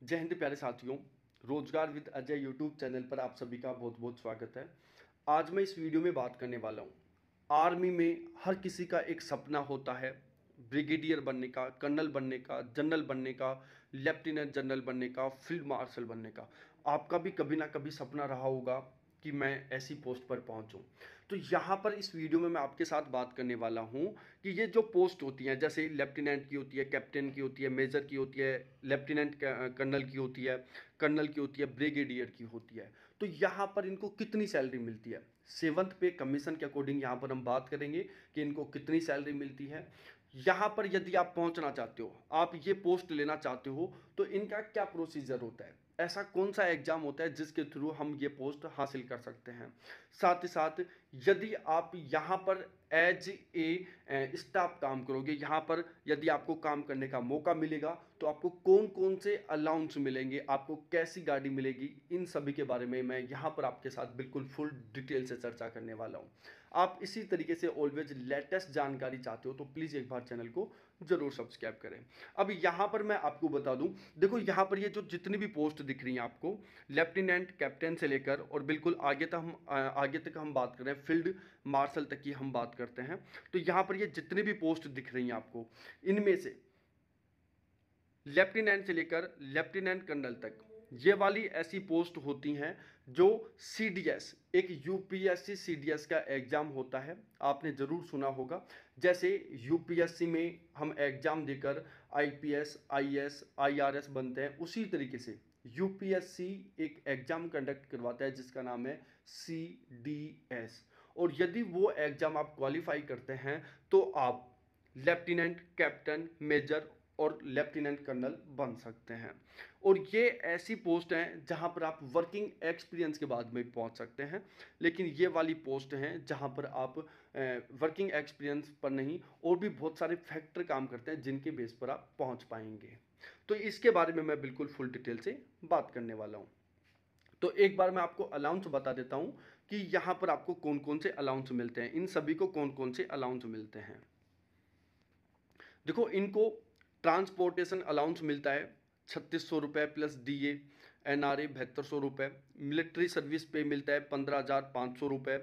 जय हिंद प्यारे साथियों। रोजगार विद अजय यूट्यूब चैनल पर आप सभी का बहुत बहुत स्वागत है। आज मैं इस वीडियो में बात करने वाला हूँ। आर्मी में हर किसी का एक सपना होता है, ब्रिगेडियर बनने का, कर्नल बनने का, जनरल बनने का, लेफ्टिनेंट जनरल बनने का, फील्ड मार्शल बनने का। आपका भी कभी ना कभी सपना रहा होगा कि मैं ऐसी पोस्ट पर पहुंचूं। तो यहाँ पर इस वीडियो में मैं आपके साथ बात करने वाला हूँ कि ये जो पोस्ट होती हैं, जैसे लेफ्टिनेंट की होती है, कैप्टन की होती है, मेजर की होती है, लेफ्टिनेंट कर्नल की होती है, कर्नल की होती है, ब्रिगेडियर की होती है, तो यहाँ पर इनको कितनी सैलरी मिलती है। सेवंथ पे कमीशन के अकॉर्डिंग यहाँ पर हम बात करेंगे कि इनको कितनी सैलरी मिलती है। यहाँ पर यदि आप पहुँचना चाहते हो, आप ये पोस्ट लेना चाहते हो, तो इनका क्या प्रोसीजर होता है, ऐसा कौन सा एग्जाम होता है जिसके थ्रू हम ये पोस्ट हासिल कर सकते हैं। साथ ही साथ यदि आप यहाँ पर एज ए स्टाफ काम करोगे, यहाँ पर यदि आपको काम करने का मौका मिलेगा तो आपको कौन कौन से अलाउंस मिलेंगे, आपको कैसी गाड़ी मिलेगी, इन सभी के बारे में मैं यहाँ पर आपके साथ बिल्कुल फुल डिटेल से चर्चा करने वाला हूँ। आप इसी तरीके से ऑलवेज लेटेस्ट जानकारी चाहते हो तो प्लीज़ एक बार चैनल को जरूर सब्सक्राइब करें। अब यहाँ पर मैं आपको बता दूं, देखो यहाँ पर ये जो जितनी भी पोस्ट दिख रही हैं आपको, लेफ्टिनेंट कैप्टन से लेकर और बिल्कुल आगे तक हम बात करें, फील्ड मार्शल तक की हम बात करते हैं, तो यहाँ पर ये जितनी भी पोस्ट दिख रही हैं आपको, इनमें से लेफ्टिनेंट से लेकर लेफ्टिनेंट कर्नल तक ये वाली ऐसी पोस्ट होती हैं जो सीडीएस, एक यूपीएससी सीडीएस का एग्जाम होता है, आपने जरूर सुना होगा। जैसे यूपीएससी में हम एग्जाम देकर आईपीएस, आईएएस, आईआरएस बनते हैं, उसी तरीके से यूपीएससी एक एग्जाम कंडक्ट करवाता है जिसका नाम है सीडीएस। और यदि वो एग्जाम आप क्वालिफाई करते हैं तो आप लेफ्टिनेंट, कैप्टन, मेजर और लेफ्टिनेंट कर्नल बन सकते हैं। और ये ऐसी पोस्ट हैं जहां पर आप वर्किंग एक्सपीरियंस के बाद में पहुंच सकते हैं, लेकिन ये वाली पोस्ट हैं जहां पर आप वर्किंग एक्सपीरियंस पर नहीं, और भी बहुत सारे फैक्टर काम करते हैं जिनके बेस पर आप पहुंच पाएंगे। तो इसके बारे में मैं बिल्कुल फुल डिटेल से बात करने वाला हूं। तो एक बार मैं आपको अलाउंस बता देता हूं कि यहां पर आपको कौन कौन से अलाउंस मिलते हैं, इन सभी को कौन कौन से अलाउंस मिलते हैं। देखो, इनको ट्रांसपोर्टेशन अलाउंस मिलता है 3600 रुपये प्लस डीए, एनआरए 7200 रुपये, मिलिट्री सर्विस पे मिलता है 15,500 रुपये,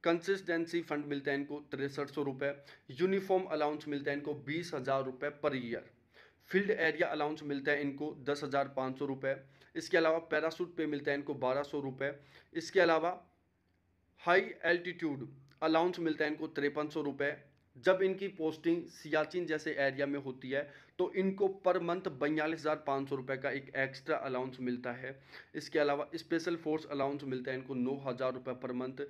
कंसिस्टेंसी फंड मिलता है इनको 6300 रुपये, यूनिफॉर्म अलाउंस मिलता है इनको 20,000 रुपये per year, field area allowance मिलता है इनको 10,500 रुपये, इसके अलावा पैरासूट पे मिलता है इनको 1200 रुपये, इसके अलावा हाई एल्टीट्यूड अलाउंस मिलता है इनको 5300 रुपये। जब इनकी पोस्टिंग सियाचिन जैसे एरिया में होती है तो इनको पर मंथ 42,500 रुपये का एक एक्स्ट्रा अलाउंस मिलता है। इसके अलावा स्पेशल फोर्स अलाउंस मिलता है इनको 9,000 रुपये पर मंथ,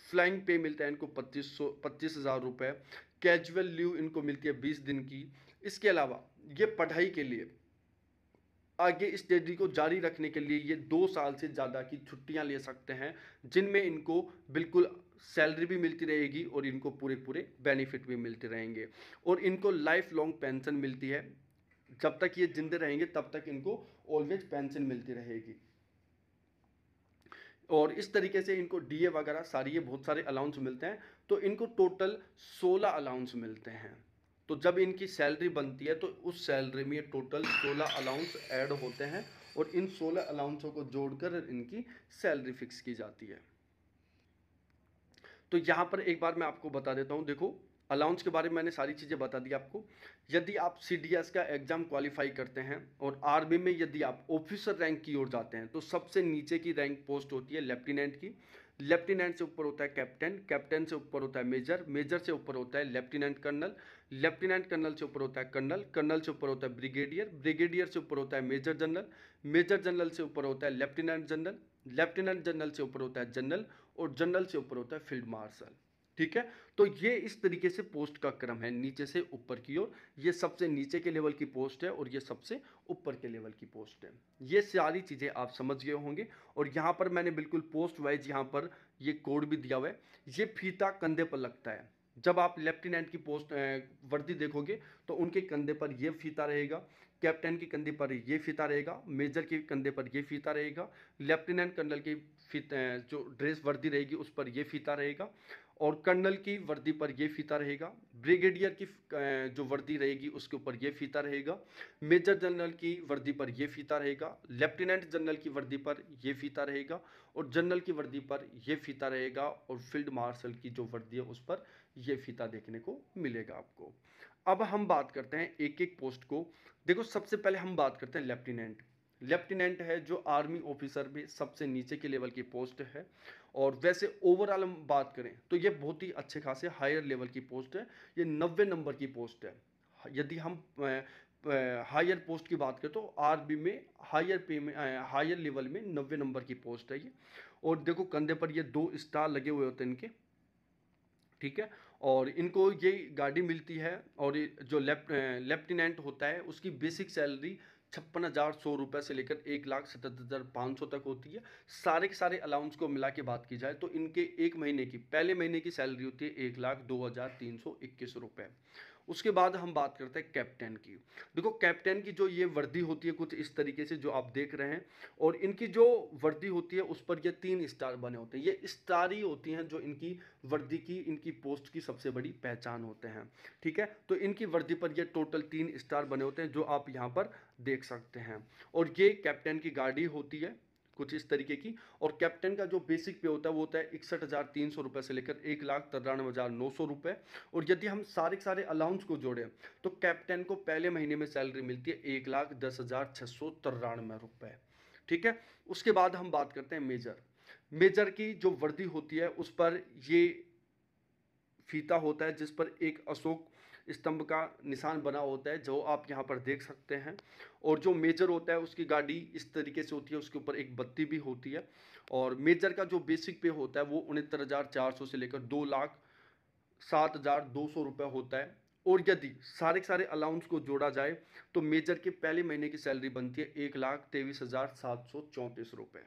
फ्लाइंग पे मिलता है इनको 25,000 रुपये, कैजुअल लीव इनको मिलती है 20 दिन की। इसके अलावा ये पढ़ाई के लिए, आगे स्टडी को जारी रखने के लिए ये 2 साल से ज़्यादा की छुट्टियां ले सकते हैं, जिनमें इनको बिल्कुल सैलरी भी मिलती रहेगी और इनको पूरे पूरे बेनिफिट भी मिलते रहेंगे। और इनको लाइफ लॉन्ग पेंशन मिलती है, जब तक ये जिंदे रहेंगे तब तक इनको ऑलवेज पेंशन मिलती रहेगी। और इस तरीके से इनको डीए वगैरह सारी ये बहुत सारे अलाउंस मिलते हैं, तो इनको टोटल 16 अलाउंस मिलते हैं। तो जब इनकी सैलरी बनती है तो उस सैलरी में टोटल 16 अलाउंस ऐड होते हैं और इन 16 अलाउंसों को जोड़कर इनकी सैलरी फिक्स की जाती है। तो यहाँ पर एक बार मैं आपको बता देता हूँ, देखो अलाउंस के बारे में मैंने सारी चीज़ें बता दी आपको। यदि आप सीडीएस का एग्जाम क्वालिफाई करते हैं और आर्मी में यदि आप ऑफिसर रैंक की ओर जाते हैं तो सबसे नीचे की रैंक पोस्ट होती है लेफ्टिनेंट की, लेफ्टिनेंट से ऊपर होता है कैप्टन, कैप्टन से ऊपर होता है मेजर, मेजर से ऊपर होता है लेफ्टिनेंट कर्नल, लेफ्टिनेंट कर्नल से ऊपर होता है कर्नल, कर्नल से ऊपर होता है ब्रिगेडियर, ब्रिगेडियर से ऊपर होता है मेजर जनरल, मेजर जनरल से ऊपर होता है लेफ्टिनेंट जनरल, लेफ्टिनेंट जनरल से ऊपर होता है जनरल और जनरल से ऊपर होता है फील्ड मार्शल। ठीक है, तो ये इस तरीके से पोस्ट का क्रम है नीचे से ऊपर की ओर। ये सबसे नीचे के लेवल की पोस्ट है और ये सबसे ऊपर के लेवल की पोस्ट है। ये सारी चीज़ें आप समझ गए होंगे। और यहाँ पर मैंने बिल्कुल पोस्ट वाइज यहाँ पर ये कोड भी दिया हुआ है। ये फीता कंधे पर लगता है, जब आप लेफ्टिनेंट की पोस्ट वर्दी देखोगे तो उनके कंधे पर ये फीता रहेगा, कैप्टन की कंधे पर ये फीता रहेगा, मेजर के कंधे पर ये फीता रहेगा, लेफ्टिनेंट कर्नल की जो ड्रेस वर्दी रहेगी उस पर ये फीता रहेगा, और कर्नल की वर्दी पर ये फीता रहेगा, ब्रिगेडियर की जो वर्दी रहेगी उसके ऊपर ये फीता रहेगा, मेजर जनरल की वर्दी पर ये फीता रहेगा, लेफ्टिनेंट जनरल की वर्दी पर ये फीता रहेगा और जनरल की वर्दी पर ये फीता रहेगा और फील्ड मार्शल की जो वर्दी है उस पर ये फीता देखने को मिलेगा आपको। अब हम बात करते हैं एक एक पोस्ट को। देखो सबसे पहले हम बात करते हैं लेफ्टिनेंट। लेफ्टिनेंट है जो आर्मी ऑफिसर में सबसे नीचे के लेवल की पोस्ट है और वैसे ओवरऑल हम बात करें तो ये बहुत ही अच्छे खासे हायर लेवल की पोस्ट है। ये 90 नंबर की पोस्ट है। यदि हम हायर पोस्ट की बात करें तो आर्मी में हायर पे में हायर लेवल में 90 नंबर की पोस्ट है ये। और देखो कंधे पर ये 2 स्टार लगे हुए होते हैं इनके, ठीक है। और इनको ये गाड़ी मिलती है और जो लेफ्टिनेंट होता है उसकी बेसिक सैलरी 56,100 रुपये से लेकर 1,77,500 तक होती है। सारे के सारे अलाउंस को मिला के बात की जाए तो इनके एक महीने की पहले महीने की सैलरी होती है 1,02,321 रुपये। उसके बाद हम बात करते हैं कैप्टन की। देखो कैप्टन की जो ये वर्दी होती है कुछ इस तरीके से जो आप देख रहे हैं और इनकी जो वर्दी होती है उस पर ये 3 स्टार बने होते हैं। ये स्टार ही होती हैं जो इनकी वर्दी की इनकी पोस्ट की सबसे बड़ी पहचान होते हैं, ठीक है। तो इनकी वर्दी पर ये टोटल 3 स्टार बने होते हैं जो आप यहाँ पर देख सकते हैं। और ये कैप्टन की गाड़ी होती है कुछ इस तरीके की। और कैप्टन का जो बेसिक पे होता है वो होता है 61,300 रुपये से लेकर 1,93,900 रुपये। और यदि हम सारे के सारे अलाउंस को जोड़ें तो कैप्टन को पहले महीने में सैलरी मिलती है 1,10,693 रुपये, ठीक है। उसके बाद हम बात करते हैं मेजर। मेजर की जो वर्दी होती है उस पर ये फीता होता है जिस पर एक अशोक स्तंभ का निशान बना होता है जो आप यहाँ पर देख सकते हैं। और जो मेजर होता है उसकी गाड़ी इस तरीके से होती है, उसके ऊपर एक बत्ती भी होती है। और मेजर का जो बेसिक पे होता है वो 69,400 से लेकर 2,07,200 रुपये होता है। और यदि सारे के सारे अलाउंस को जोड़ा जाए तो मेजर के पहले महीने की सैलरी बनती है 1,23,734 रुपये।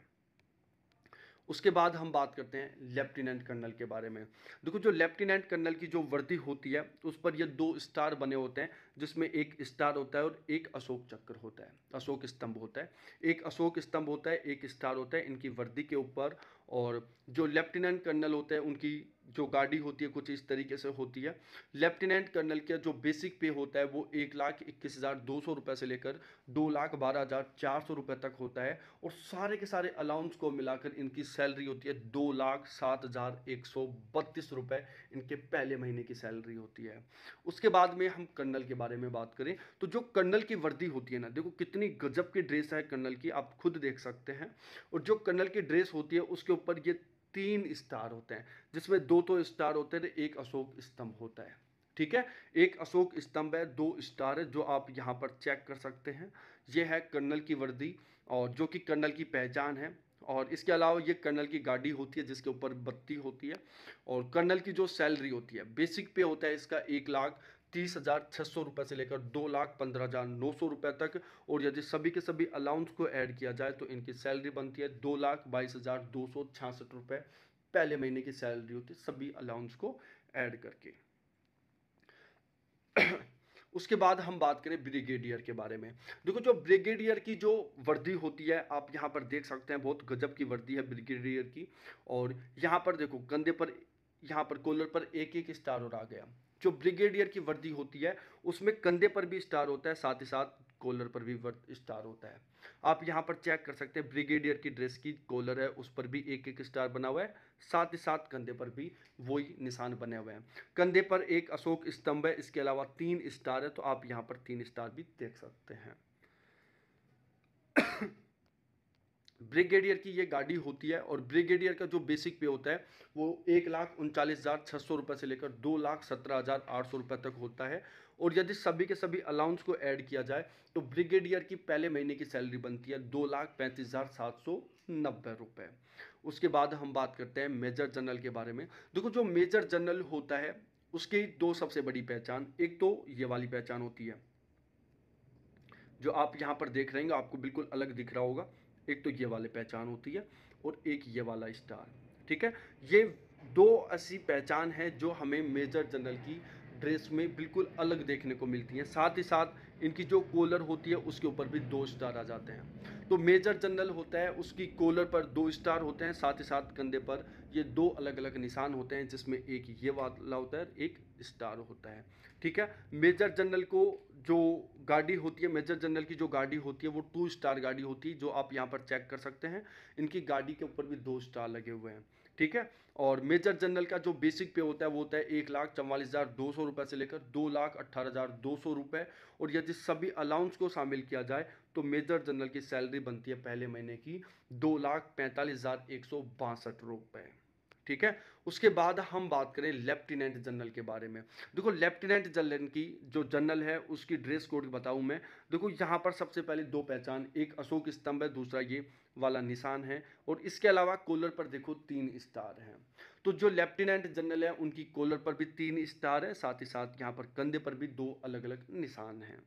उसके बाद हम बात करते हैं लेफ्टिनेंट कर्नल के बारे में। देखो जो लेफ्टिनेंट कर्नल की जो वर्दी होती है उस पर ये 2 स्टार बने होते हैं जिसमें एक स्टार होता है और एक अशोक चक्र होता है, अशोक स्तंभ होता है। एक अशोक स्तंभ होता है, एक स्टार होता है इनकी वर्दी के ऊपर। और जो लेफ्टिनेंट कर्नल होते हैं उनकी जो गाड़ी होती है कुछ इस तरीके से होती है। लेफ्टिनेंट कर्नल का जो बेसिक पे होता है वो 1,21,200 रुपये से लेकर 2,12,400 रुपये तक होता है। और सारे के सारे अलाउंस को मिलाकर इनकी सैलरी होती है 2,07,132 रुपये इनके पहले महीने की सैलरी होती है। उसके बाद में हम कर्नल के बारे में बात करें तो जो कर्नल की वर्दी होती है ना, देखो कितनी गजब की ड्रेस है कर्नल की, आप खुद देख सकते हैं। और जो कर्नल की ड्रेस होती है उसके ऊपर ये 3 स्टार होते हैं जिसमें 2 तो स्टार होते हैं, एक अशोक स्तंभ होता है, ठीक है। एक अशोक स्तंभ है, 2 स्टार है जो आप यहाँ पर चेक कर सकते हैं। ये है कर्नल की वर्दी और जो कि कर्नल की पहचान है। और इसके अलावा ये कर्नल की गाड़ी होती है जिसके ऊपर बत्ती होती है। और कर्नल की जो सैलरी होती है बेसिक पे होता है इसका 1,30,600 रुपये से लेकर 2,15,900 रुपये तक। और यदि सभी के सभी अलाउंस को ऐड किया जाए तो इनकी सैलरी बनती है 2,22,266 रुपये पहले महीने की सैलरी होती है सभी अलाउंस को ऐड करके। उसके बाद हम बात करें ब्रिगेडियर के बारे में। देखो जो ब्रिगेडियर की जो वर्दी होती है आप यहाँ पर देख सकते हैं, बहुत गजब की वर्दी है ब्रिगेडियर की। और यहाँ पर देखो कंधे पर यहाँ पर कॉलर पर एक एक स्टार और आ गया। जो ब्रिगेडियर की वर्दी होती है उसमें कंधे पर भी स्टार होता है, साथ ही साथ कॉलर पर भी स्टार होता है। आप यहाँ पर चेक कर सकते हैं ब्रिगेडियर की ड्रेस की कॉलर है उस पर भी एक एक स्टार बना हुआ है, साथ ही साथ कंधे पर भी वही निशान बने हुए हैं। कंधे पर एक अशोक स्तंभ है, इसके अलावा 3 स्टार है तो आप यहाँ पर 3 स्टार भी देख सकते हैं। ब्रिगेडियर की ये गाड़ी होती है और ब्रिगेडियर का जो बेसिक पे होता है वो 1,39,600 रुपये से लेकर 2,17,800 रुपये तक होता है। और यदि सभी के सभी अलाउंस को ऐड किया जाए तो ब्रिगेडियर की पहले महीने की सैलरी बनती है 2,35,790 रुपये। उसके बाद हम बात करते हैं मेजर जनरल के बारे में। देखो जो मेजर जनरल होता है उसकी 2 सबसे बड़ी पहचान, एक तो ये वाली पहचान होती है जो आप यहाँ पर देख रहे हैं आपको बिल्कुल अलग दिख रहा होगा। एक तो ये वाली पहचान होती है और एक ये वाला स्टार, ठीक है। ये 2 ऐसी पहचान है जो हमें मेजर जनरल की ड्रेस में बिल्कुल अलग देखने को मिलती है। साथ ही साथ इनकी जो कॉलर होती है उसके ऊपर भी 2 स्टार आ जाते हैं। तो मेजर जनरल होता है, उसकी कॉलर पर 2 स्टार होते हैं, साथ ही साथ कंधे पर ये 2 अलग अलग निशान होते हैं, जिसमें एक ये वाला होता है, एक स्टार होता है। ठीक है, मेजर जनरल को जो गाड़ी होती है, मेजर जनरल की जो गाड़ी होती है वो 2 स्टार गाड़ी होती है, जो आप यहाँ पर चेक कर सकते हैं। इनकी गाड़ी के ऊपर भी 2 स्टार लगे हुए हैं। ठीक है, और मेजर जनरल का जो बेसिक पे होता है वो होता है 1,44,200 रुपये से लेकर 2,18,200 रुपये। और यदि सभी अलाउंस को शामिल किया जाए तो मेजर जनरल की सैलरी बनती है पहले महीने की 2,45,162 रुपये। ठीक है, उसके बाद हम बात करें लेफ्टिनेंट जनरल के बारे में। देखो लेफ्टिनेंट जनरल की जो जनरल है उसकी ड्रेस कोड बताऊं मैं। देखो यहाँ पर सबसे पहले 2 पहचान, एक अशोक स्तंभ है, दूसरा ये वाला निशान है, और इसके अलावा कॉलर पर देखो 3 स्टार हैं। तो जो लेफ्टिनेंट जनरल है उनकी कॉलर पर भी 3 स्टार है, साथ ही साथ यहाँ पर कंधे पर भी 2 अलग अलग निशान हैं।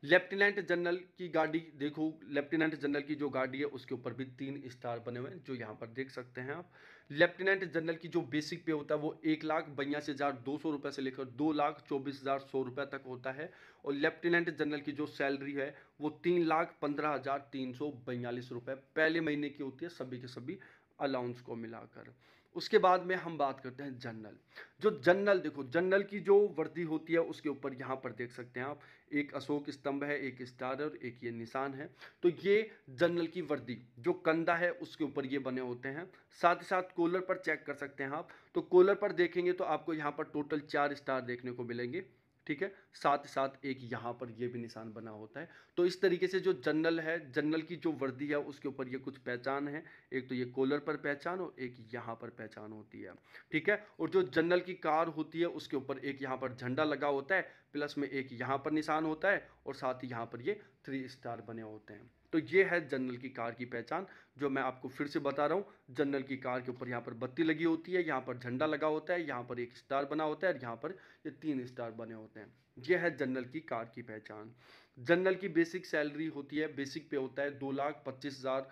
लेफ्टिनेंट जनरल की गाड़ी देखो, लेफ्टिनेंट जनरल की जो गाड़ी है उसके ऊपर भी 3 स्टार बने हुए हैं, जो यहाँ पर देख सकते हैं आप। लेफ्टिनेंट जनरल की जो बेसिक पे होता है वो 1,82,200 रुपये से लेकर 2,24,100 रुपये तक होता है। और लेफ्टिनेंट जनरल की जो सैलरी है वो 3,15,342 रुपये पहले महीने की होती है, सभी के सभी अलाउंस को मिलाकर। उसके बाद में हम बात करते हैं जनरल। जो जनरल देखो, जनरल की जो वर्दी होती है उसके ऊपर यहाँ पर देख सकते हैं आप, एक अशोक स्तंभ है, एक स्टार और एक ये निशान है। तो ये जनरल की वर्दी जो कंधा है उसके ऊपर ये बने होते हैं। साथ ही साथ कॉलर पर चेक कर सकते हैं आप, तो कॉलर पर देखेंगे तो आपको यहाँ पर टोटल 4 स्टार देखने को मिलेंगे। ठीक है, साथ ही साथ एक यहाँ पर ये भी निशान बना होता है। तो इस तरीके से जो जनरल है, जनरल की जो वर्दी है उसके ऊपर ये कुछ पहचान है, एक तो ये कॉलर पर पहचान और एक यहाँ पर पहचान होती है। ठीक है, और जो जनरल की कार होती है उसके ऊपर एक यहाँ पर झंडा लगा होता है, प्लस में एक यहाँ पर निशान होता है, और साथ ही यहाँ पर ये 3 स्टार बने होते हैं। तो ये है जनरल की कार की पहचान, जो मैं आपको फिर से बता रहा हूँ। जनरल की कार के ऊपर यहाँ पर बत्ती लगी होती है, यहाँ पर झंडा लगा होता है, यहाँ पर एक स्टार बना होता है, और यहाँ पर ये 3 स्टार बने होते हैं। ये है जनरल की कार की पहचान। जनरल की बेसिक सैलरी होती है, बेसिक पे होता है 2,25,000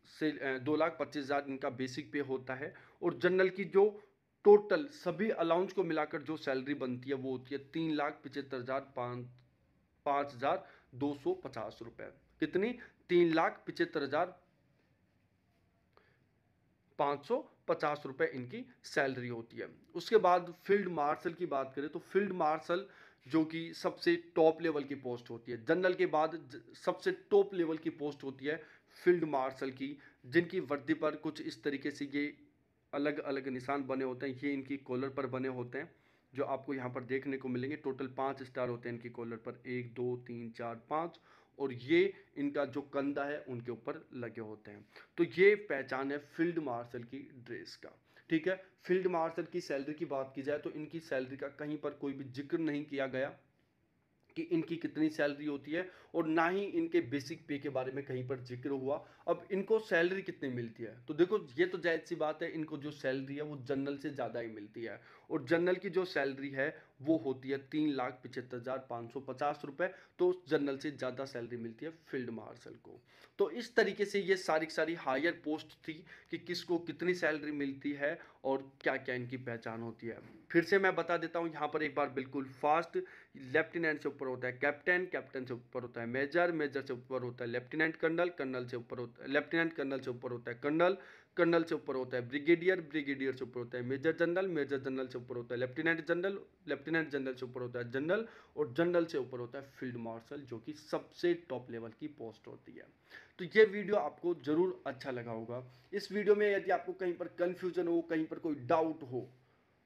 से 2,25,000 इनका बेसिक पे होता है। और जनरल की जो टोटल सभी अलाउंस को मिलाकर जो सैलरी बनती है वो होती है 3,75,550 रुपये। कितनी? 3,75,550 रुपये इनकी सैलरी होती है। उसके बाद फील्ड मार्शल की बात करें तो फील्ड मार्शल जो कि सबसे टॉप लेवल की पोस्ट होती है, जनरल के बाद सबसे टॉप लेवल की पोस्ट होती है फील्ड मार्शल की, जिनकी वर्दी पर कुछ इस तरीके से ये अलग अलग निशान बने होते हैं। ये इनकी कॉलर पर बने होते हैं, जो आपको यहाँ पर देखने को मिलेंगे। टोटल 5 स्टार होते हैं इनकी कॉलर पर, 1 2 3 4 5, और ये इनका जो कंधा है उनके ऊपर लगे होते हैं। तो ये पहचान है फील्ड मार्शल की ड्रेस का। ठीक है, फील्ड मार्शल की सैलरी की बात की जाए तो इनकी सैलरी का कहीं पर कोई भी जिक्र नहीं किया गया कि इनकी कितनी सैलरी होती है, और ना ही इनके बेसिक पे के बारे में कहीं पर जिक्र हुआ। अब इनको सैलरी कितनी मिलती है, तो देखो ये तो जायज़ सी बात है, इनको जो सैलरी है वो जनरल से ज़्यादा ही मिलती है। और जनरल की जो सैलरी है वो होती है 3,75,550 रुपये। तो जनरल से ज़्यादा सैलरी मिलती है फील्ड मार्शल को। तो इस तरीके से ये सारी सारी हायर पोस्ट थी कि किसको कितनी सैलरी मिलती है और क्या क्या इनकी पहचान होती है। फिर से मैं बता देता हूँ यहाँ पर एक बार बिल्कुल फास्ट। लेफ्टिनेंट से ऊपर होता है कैप्टन, कैप्टन से ऊपर होता है मेजर, मेजर से ऊपर होता है लेफ्टिनेंट कर्नल, कर्नल से ऊपर होता है लेफ्टिनेंट कर्नल से ऊपर होता है कर्नल, कर्नल से ऊपर होता है ब्रिगेडियर, ब्रिगेडियर से ऊपर होता है मेजर जनरल, मेजर जनरल से ऊपर होता है लेफ्टिनेंट जनरल, लेफ्टिनेंट जनरल से ऊपर होता है जनरल, और जनरल से ऊपर होता है फील्ड मार्शल, जो कि सबसे टॉप लेवल की पोस्ट होती है। तो ये वीडियो आपको जरूर अच्छा लगा होगा। इस वीडियो में यदि आपको कहीं पर कंफ्यूजन हो, कहीं पर कोई डाउट हो,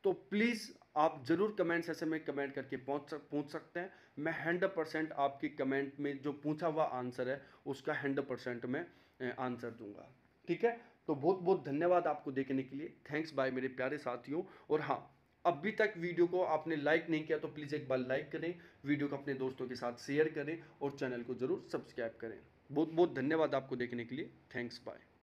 तो प्लीज़ आप ज़रूर कमेंट सेक्शन में कमेंट करके पूछ सकते हैं। मैं 100% आपकी कमेंट में जो पूछा हुआ आंसर है उसका 100% मैं आंसर दूंगा। ठीक है, तो बहुत बहुत धन्यवाद आपको देखने के लिए। थैंक्स बाय मेरे प्यारे साथियों। और हाँ, अभी तक वीडियो को आपने लाइक नहीं किया तो प्लीज़ एक बार लाइक करें, वीडियो को अपने दोस्तों के साथ शेयर करें और चैनल को ज़रूर सब्सक्राइब करें। बहुत बहुत धन्यवाद आपको देखने के लिए। Thanks bye.